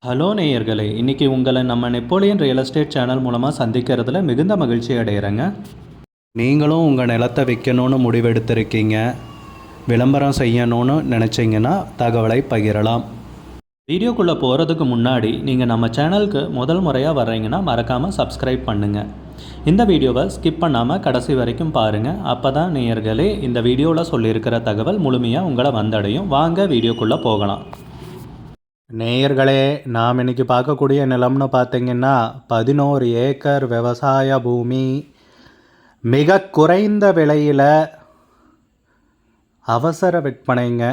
Hello நேயர்களே, இன்றைக்கி உங்களை நம்ம நெப்போலியன் ரியல் எஸ்டேட் சேனல் மூலமாக சந்திக்கிறதுல மிகுந்த மகிழ்ச்சி அடைகிறேங்க. நீங்களும் உங்கள் நிலத்தை விற்கணும்னு முடிவெடுத்திருக்கீங்க, விளம்பரம் செய்யணும்னு நினச்சிங்கன்னா தகவலை பகிரலாம். வீடியோக்குள்ளே போகிறதுக்கு முன்னாடி நீங்கள் நம்ம சேனலுக்கு முதல் முறையாக வர்றீங்கன்னா மறக்காமல் சப்ஸ்கிரைப் பண்ணுங்கள். இந்த வீடியோவை ஸ்கிப் பண்ணாமல் கடைசி வரைக்கும் பாருங்கள். அப்போ தான் நேயர்களே இந்த வீடியோவில் சொல்லியிருக்கிற தகவல் முழுமையாக உங்களை வந்தடையும். வாங்க வீடியோக்குள்ளே போகலாம். நேயர்களே, நாம் இன்றைக்கி பார்க்கக்கூடிய நிலம்னு பார்த்திங்கன்னா 11 ஏக்கர் விவசாய பூமி, மிக குறைந்த விலையில் அவசர விற்பனைங்க.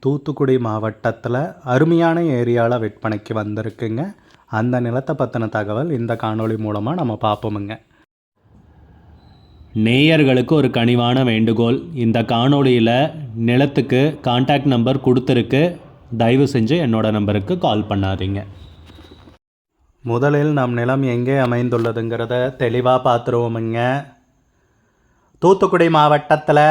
தூத்துக்குடி மாவட்டத்தில் அருமையான ஏரியாவில் விற்பனைக்கு வந்திருக்குங்க. அந்த நிலத்தை பற்றின தகவல் இந்த காணொளி மூலமாக நம்ம பார்ப்போமுங்க. நேயர்களுக்கு ஒரு கனிவான வேண்டுகோள், இந்த காணொளியில் நிலத்துக்கு கான்டாக்ட் நம்பர் கொடுத்துருக்கு, தயவு செஞ்சு என்னோட நம்பருக்கு கால் பண்ணாதீங்க. முதலில் நம் நிலம் எங்கே அமைந்துள்ளதுங்கிறத தெளிவாக பார்த்துருவோமுங்க. தூத்துக்குடி மாவட்டத்தில்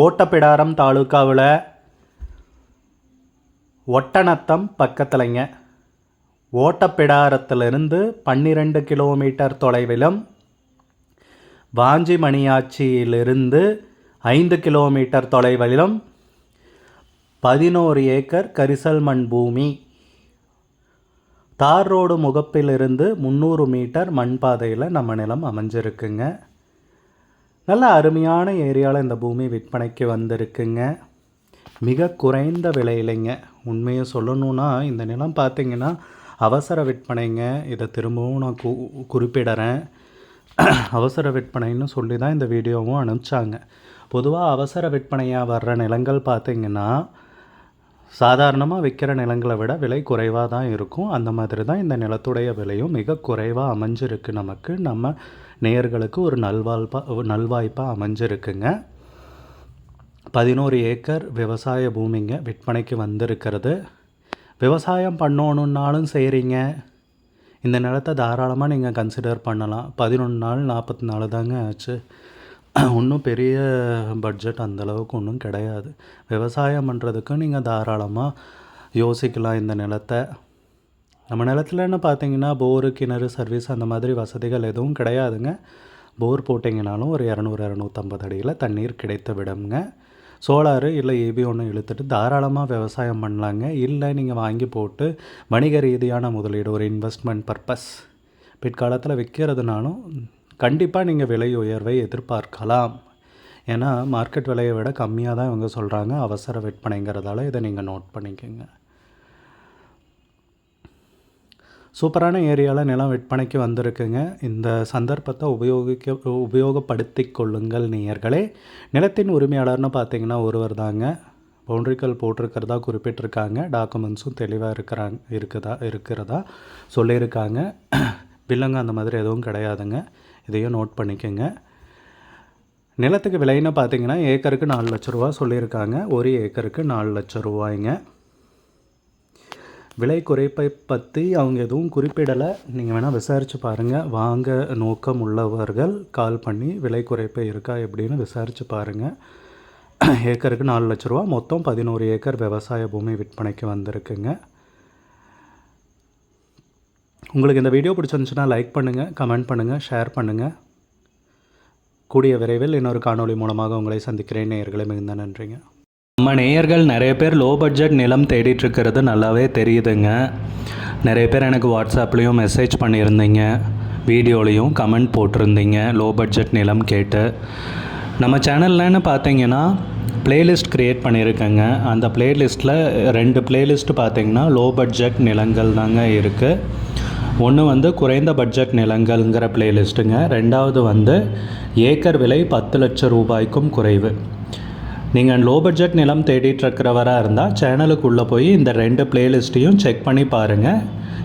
ஓட்டப்பிடாரம் தாலுக்காவில் ஒட்டநத்தம் பக்கத்துலைங்க. ஓட்டப்பிடாரத்திலிருந்து 12 கிலோமீட்டர் தொலைவிலும், வாஞ்சி மணியாச்சியிலிருந்து 5 கிலோமீட்டர் தொலைவிலும் 11 ஏக்கர் கரிசல் மண் பூமி. தார் ரோடு முகப்பிலிருந்து 300 மீட்டர் மண் பாதையில் நம்ம நிலம் அமைஞ்சிருக்குங்க. நல்ல அருமையான ஏரியாவில் இந்த பூமி விற்பனைக்கு வந்திருக்குங்க. மிக குறைந்த விலையிலைங்க. உண்மையை சொல்லணுன்னா இந்த நிலம் பார்த்திங்கன்னா அவசர விற்பனைங்க. இதை திரும்பவும் நான் குறிப்பிடுறேன். அவசர விற்பனைன்னு சொல்லி தான் இந்த வீடியோவும் அனுப்பிச்சாங்க. பொதுவாக அவசர விற்பனையாக வர்ற நிலங்கள் பார்த்திங்கன்னா சாதாரணமாக விற்கிற நிலங்களை விட விலை குறைவாக தான் இருக்கும். அந்த மாதிரி தான் இந்த நிலத்துடைய விலையும் மிக குறைவாக அமைஞ்சிருக்கு. நமக்கு நம்ம நேயர்களுக்கு ஒரு நல்வாய்ப்பாக அமைஞ்சிருக்குங்க. 11 ஏக்கர் விவசாய பூமிங்க விற்பனைக்கு வந்திருக்கிறது. விவசாயம் பண்ணணுன்னாலும் செய்கிறீங்க, இந்த நிலத்தை தாராளமாக நீங்கள் கன்சிடர் பண்ணலாம். 11 நாள் 40 நாள் தாங்க ஆச்சு. ஒன்றும் பெரிய பட்ஜெட் அந்தளவுக்கு ஒன்றும் கிடையாது. விவசாயம் பண்ணுறதுக்கு நீங்கள் தாராளமாக யோசிக்கலாம் இந்த நிலத்தை. நம்ம நிலத்துலன்னு பார்த்தீங்கன்னா போரு, கிணறு, சர்வீஸ் அந்த மாதிரி வசதிகள் எதுவும் கிடையாதுங்க. போர் போட்டிங்கனாலும் ஒரு 200-250 அடியில் தண்ணீர் கிடைத்து விடுங்க. சோலாரு இல்லை ஏபி ஒன்று இழுத்துட்டு தாராளமாக விவசாயம் பண்ணலாங்க. இல்லை நீங்கள் வாங்கி போட்டு வணிக ரீதியான முதலீடு, ஒரு இன்வெஸ்ட்மெண்ட் பர்பஸ் பிற்காலத்தில் விற்கிறதுனாலும் கண்டிப்பாக நீங்கள் விலை உயர்வை எதிர்பார்க்கலாம். ஏன்னா மார்க்கெட் விலையை விட கம்மியாக தான் இவங்க சொல்கிறாங்க அவசர விற்பனைங்கிறதால இதை நீங்கள் நோட் பண்ணிக்கோங்க. சூப்பரான ஏரியாவில் நிலம் விற்பனைக்கு வந்திருக்குங்க. இந்த சந்தர்ப்பத்தை உபயோகப்படுத்தி கொள்ளுங்கள் நேயர்களே. நிலத்தின் உரிமையாளர்னு பார்த்தீங்கன்னா ஒருவர் தாங்க. பவுண்ட்ரிக்கல் போட்டிருக்கிறதா குறிப்பிட்டிருக்காங்க. டாக்குமெண்ட்ஸும் தெளிவாக இருக்கிறதா சொல்லியிருக்காங்க. பில்லுங்க அந்த மாதிரி எதுவும் கிடையாதுங்க. இதையும் நோட் பண்ணிக்கோங்க. நிலத்துக்கு விலைன்னு பார்த்தீங்கன்னா ஏக்கருக்கு 4 லட்ச ரூபா சொல்லியிருக்காங்க. ஒரு ஏக்கருக்கு 4 லட்ச ரூபாய்ங்க. விலை குறைப்பை பற்றி அவங்க எதுவும் குறிப்பிடலை. நீங்கள் வேணால் விசாரித்து பாருங்கள். வாங்க நோக்கம் உள்ளவர்கள் கால் பண்ணி விலை குறைப்பை இருக்கா எப்படின்னு விசாரித்து பாருங்கள். ஏக்கருக்கு 4 லட்ச ரூபா, மொத்தம் 11 ஏக்கர் விவசாய பூமி விற்பனைக்கு வந்திருக்குங்க. உங்களுக்கு இந்த வீடியோ பிடிச்சிருந்துச்சுன்னா லைக் பண்ணுங்கள், கமெண்ட் பண்ணுங்கள், ஷேர் பண்ணுங்கள். கூடிய விரைவில் இன்னொரு காணொளி மூலமாக உங்களை சந்திக்கிறேன். நேயர்களே, மிகுந்த நன்றிங்க. நம்ம நேயர்கள் நிறைய பேர் லோ பட்ஜெட் நிலம் தேடிட்டுருக்கிறது நல்லாவே தெரியுதுங்க. நிறைய பேர் எனக்கு வாட்ஸ்அப்லேயும் மெசேஜ் பண்ணியிருந்தீங்க, வீடியோலையும் கமெண்ட் போட்டிருந்தீங்க லோ பட்ஜெட் நிலம் கேட்டு. நம்ம சேனல்லன்னு பார்த்தீங்கன்னா ப்ளேலிஸ்ட் க்ரியேட் பண்ணியிருக்கேங்க. அந்த ப்ளேலிஸ்ட்டில் 2 ப்ளேலிஸ்ட்டு பார்த்திங்கன்னா லோ பட்ஜெட் நிலங்கள் தாங்க இருக்குது. ஒன்று குறைந்த பட்ஜெட் நிலங்கள்ங்கிற ப்ளேலிஸ்ட்டுங்க. ரெண்டாவது ஏக்கர் விலை 10 லட்சம் ரூபாய்க்கும் குறைவு. நீங்கள் லோ பட்ஜெட் நிலம் தேடிட்டுருக்கிறவராக இருந்தால் சேனலுக்குள்ளே போய் இந்த 2 ப்ளேலிஸ்ட்டையும் செக் பண்ணி பாருங்கள்.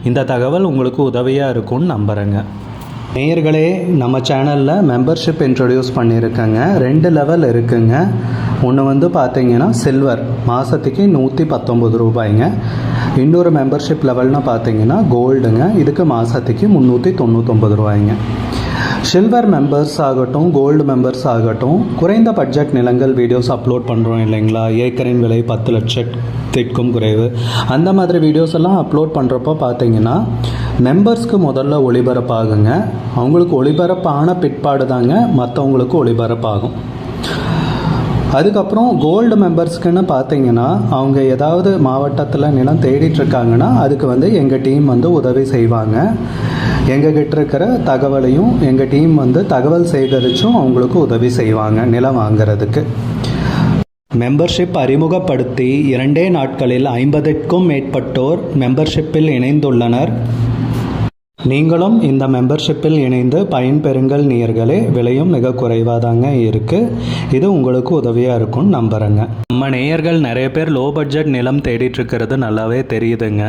இந்த தகவல் உங்களுக்கு உதவியாக இருக்கும்னு நம்புகிறேங்க. நேயர்களே, நம்ம சேனலில் மெம்பர்ஷிப் இன்ட்ரடியூஸ் பண்ணியிருக்கேங்க. 2 லெவல் இருக்குங்க. ஒன்று பார்த்தீங்கன்னா சில்வர், மாதத்துக்கு 119 ரூபாய்ங்க. இன்னொரு மெம்பர்ஷிப் லெவல்னால் பார்த்தீங்கன்னா கோல்டுங்க. இதுக்கு மாதத்துக்கு 399 ரூபாய்ங்க. சில்வர் மெம்பர்ஸ் ஆகட்டும், கோல்டு மெம்பர்ஸ் ஆகட்டும், குறைந்த பட்ஜெட் நிலங்கள் வீடியோஸ் அப்லோட் பண்ணுறோம் இல்லைங்களா, ஏக்கரின் விலை 10 லட்சத்திற்கும் குறைவு, அந்த மாதிரி வீடியோஸ் எல்லாம் அப்லோட் பண்ணுறப்போ பார்த்தீங்கன்னா மெம்பர்ஸ்க்கு முதல்ல ஒளிபரப்பாகுங்க. அவங்களுக்கு ஒளிபரப்பான பிற்பாடு தாங்க மற்றவங்களுக்கு ஒளிபரப்பாகும். அதுக்கப்புறம் கோல்டு மெம்பர்ஸ்க்குன்னு பார்த்தீங்கன்னா அவங்க ஏதாவது மாவட்டத்தில் நிலம் தேடிட்டுருக்காங்கன்னா அதுக்கு எங்கள் டீம் உதவி செய்வாங்க. எங்ககிட்ட இருக்கிற தகவலையும் எங்கள் டீம் தகவல் சேகரித்தும் அவங்களுக்கு உதவி செய்வாங்க நிலம் வாங்கிறதுக்கு. மெம்பர்ஷிப் அறிமுகப்படுத்தி 2 நாட்களில் 50க்கும் மேற்பட்டோர் மெம்பர்ஷிப்பில் இணைந்துள்ளனர். நீங்களும் இந்த மெம்பர்ஷிப்பில் இணைந்து பயன்பெறுங்கள் நேயர்களே. விலையும் மிக குறைவாக தாங்க இருக்குது. இது உங்களுக்கு உதவியாக இருக்கும்னு நம்புகிறேங்க. நம்ம நேயர்கள் நிறைய பேர் லோ பட்ஜெட் நிலம் தேடிட்டுருக்கிறது நல்லாவே தெரியுதுங்க.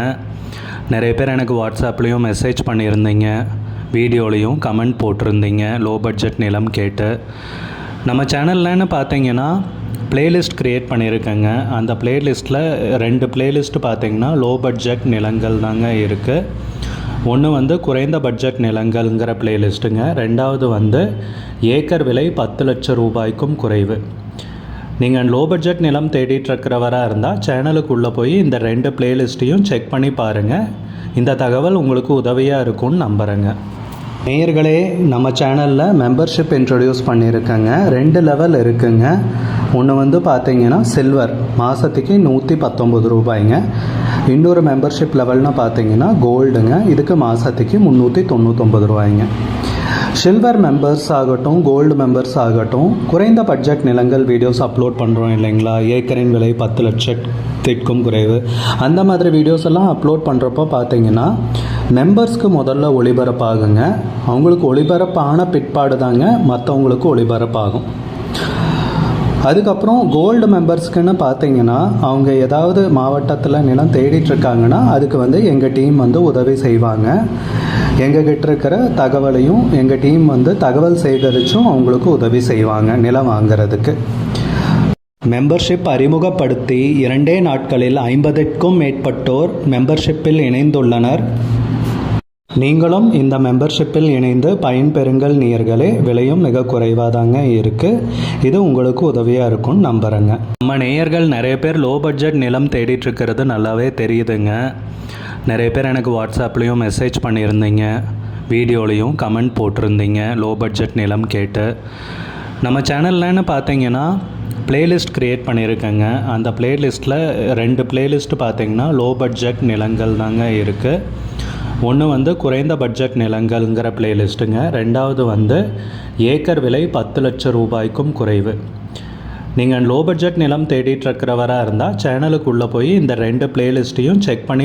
நிறைய பேர் எனக்கு வாட்ஸ்அப்லேயும் மெசேஜ் பண்ணியிருந்தீங்க, வீடியோலையும் கமெண்ட் போட்டிருந்தீங்க லோ பட்ஜெட் நிலம் கேட்டு. நம்ம சேனல்லன்னு பார்த்தீங்கன்னா பிளேலிஸ்ட் க்ரியேட் பண்ணியிருக்கேங்க. அந்த பிளேலிஸ்ட்டில் 2 பிளேலிஸ்ட் பார்த்தீங்கன்னா லோ பட்ஜெட் நிலங்கள் தாங்க இருக்குது. ஒன்று குறைந்த பட்ஜெட் நிலங்கள்ங்கிற பிளேலிஸ்ட்டுங்க. ரெண்டாவது ஏக்கர் விலை 10 லட்சம் ரூபாய்க்கும் குறைவு. நீங்கள் லோ பட்ஜெட் நிலம் தேடிட்டுருக்கிறவராக இருந்தால் சேனலுக்குள்ளே போய் இந்த 2 பிளேலிஸ்ட்டையும் செக் பண்ணி பாருங்கள். இந்த தகவல் உங்களுக்கு உதவியாக இருக்கும்னு நம்புகிறேங்க. நேயர்களே, நம்ம சேனலில் மெம்பர்ஷிப் இன்ட்ரடியூஸ் பண்ணியிருக்கேங்க. 2 லெவல் இருக்குங்க. ஒன்று பார்த்தீங்கன்னா சில்வர், மாதத்துக்கு 119 ரூபாய்ங்க. இன்னொரு மெம்பர்ஷிப் லெவல்னு பார்த்தீங்கன்னா கோல்டுங்க, இதுக்கு மாதத்துக்கு 399 ரூபாய்ங்க. சில்வர் மெம்பர்ஸ் ஆகட்டும், கோல்டு மெம்பர்ஸ் ஆகட்டும், குறைந்த பட்ஜெட் நிலங்கள் வீடியோஸ் அப்லோட் பண்ணுறோம் இல்லைங்களா, ஏக்கரின் விலை 10 லட்சத்திற்கும் குறைவு, அந்த மாதிரி வீடியோஸ் எல்லாம் அப்லோட் பண்ணுறப்போ பார்த்தீங்கன்னா மெம்பர்ஸ்க்கு முதல்ல ஒளிபரப்பாகுங்க. அவங்களுக்கு ஒளிபரப்பான பிற்பாடு தாங்க மற்றவங்களுக்கு ஒளிபரப்பாகும். அதுக்கப்புறம் கோல்டு மெம்பர்ஸ்க்குன்னு பார்த்தீங்கன்னா அவங்க ஏதாவது மாவட்டத்தில் நிலம் தேடிட்டுருக்காங்கன்னா அதுக்கு எங்கள் டீம் உதவி செய்வாங்க. எங்ககிட்ட இருக்கிற தகவலையும் எங்கள் டீம் தகவல் சேகரித்தும் அவங்களுக்கு உதவி செய்வாங்க நிலம் வாங்கிறதுக்கு. மெம்பர்ஷிப் அறிமுகப்படுத்தி 2 நாட்களில் 50க்கும் மேற்பட்டோர் மெம்பர்ஷிப்பில் இணைந்துள்ளனர். நீங்களும் இந்த மெம்பர்ஷிப்பில் இணைந்து பயன்பெறுங்கள் நேயர்களே. விலையும் மிக குறைவாக தாங்க இருக்குது. இது உங்களுக்கு உதவியாக இருக்கும்னு நம்புகிறேங்க. நம்ம நேயர்கள் நிறைய பேர் லோ பட்ஜெட் நிலம் தேடிட்டுருக்கிறது நல்லாவே தெரியுதுங்க. நிறைய பேர் எனக்கு வாட்ஸ்அப்லேயும் மெசேஜ் பண்ணியிருந்தீங்க, வீடியோலையும் கமெண்ட் போட்டிருந்தீங்க லோ பட்ஜெட் நிலம் கேட்டு. நம்ம சேனல்லன்னு பார்த்தீங்கன்னா பிளேலிஸ்ட் க்ரியேட் பண்ணியிருக்கேங்க. அந்த பிளேலிஸ்ட்டில் 2 பிளேலிஸ்ட் பார்த்தீங்கன்னா லோ பட்ஜெட் நிலங்கள் தாங்க இருக்குது. ஒன்று குறைந்த பட்ஜெட் நிலங்கள்ங்கிற பிளேலிஸ்ட்டுங்க. ரெண்டாவது ஏக்கர் விலை 10 லட்சம் ரூபாய்க்கும் குறைவு. நீங்கள் லோ பட்ஜெட் நிலம் தேடிட்டுருக்கிறவராக இருந்தால் சேனலுக்குள்ளே போய் இந்த 2 பிளேலிஸ்ட்டையும் செக் பண்ணி